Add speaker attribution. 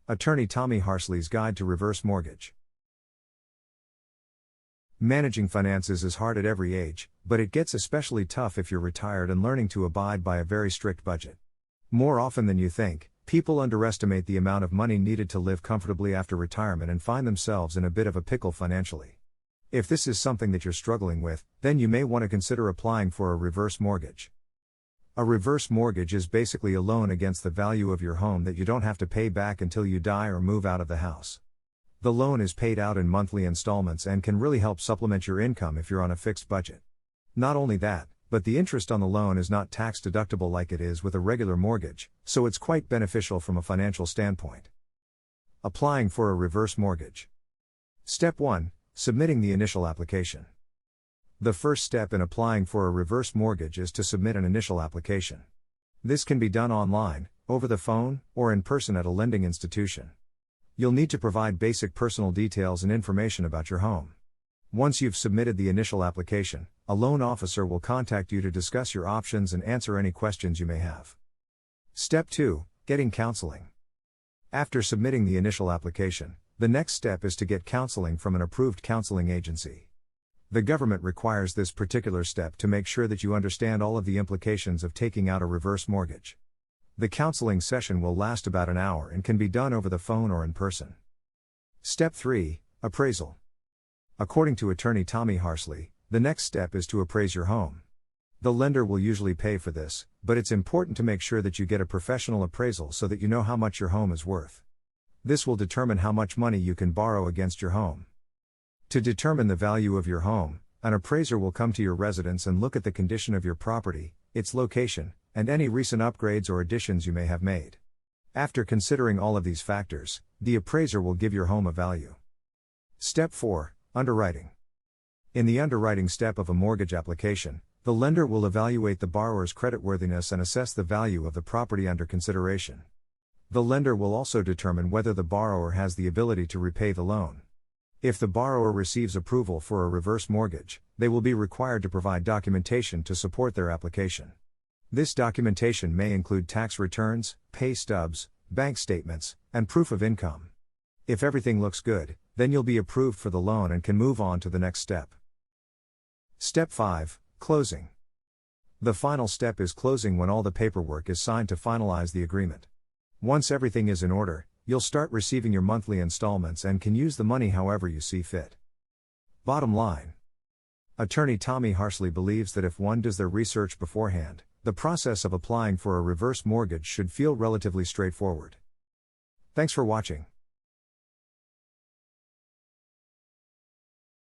Speaker 1: Attorney Tommie Harsley's Guide to Reverse Mortgage. Managing finances is hard at every age, but it gets especially tough if you're retired and learning to abide by a very strict budget. More often than you think, people underestimate the amount of money needed to live comfortably after retirement and find themselves in a bit of a pickle financially. If this is something that you're struggling with, then you may want to consider applying for a reverse mortgage. A reverse mortgage is basically a loan against the value of your home that you don't have to pay back until you die or move out of the house. The loan is paid out in monthly installments and can really help supplement your income if you're on a fixed budget. Not only that, but the interest on the loan is not tax deductible like it is with a regular mortgage, so it's quite beneficial from a financial standpoint. Applying for a reverse mortgage. Step 1. Submitting the initial application. The first step in applying for a reverse mortgage is to submit an initial application. This can be done online, over the phone, or in person at a lending institution. You'll need to provide basic personal details and information about your home. Once you've submitted the initial application, a loan officer will contact you to discuss your options and answer any questions you may have. Step 2. Getting counseling. After submitting the initial application, the next step is to get counseling from an approved counseling agency. The government requires this particular step to make sure that you understand all of the implications of taking out a reverse mortgage. The counseling session will last about an hour and can be done over the phone or in person. Step 3. Appraisal. According to attorney Tommie Harsley, the next step is to appraise your home. The lender will usually pay for this, but it's important to make sure that you get a professional appraisal so that you know how much your home is worth. This will determine how much money you can borrow against your home. To determine the value of your home, an appraiser will come to your residence and look at the condition of your property, its location, and any recent upgrades or additions you may have made. After considering all of these factors, the appraiser will give your home a value. Step 4. Underwriting. In the underwriting step of a mortgage application, the lender will evaluate the borrower's creditworthiness and assess the value of the property under consideration. The lender will also determine whether the borrower has the ability to repay the loan. If the borrower receives approval for a reverse mortgage, they will be required to provide documentation to support their application. This documentation may include tax returns, pay stubs, bank statements, and proof of income. If everything looks good, then you'll be approved for the loan and can move on to the next step. Step 5. Closing. The final step is closing, when all the paperwork is signed to finalize the agreement. Once everything is in order, you'll start receiving your monthly installments and can use the money however you see fit. Bottom line. Attorney Tommie Harsley believes that if one does their research beforehand, the process of applying for a reverse mortgage should feel relatively straightforward. Thanks for watching.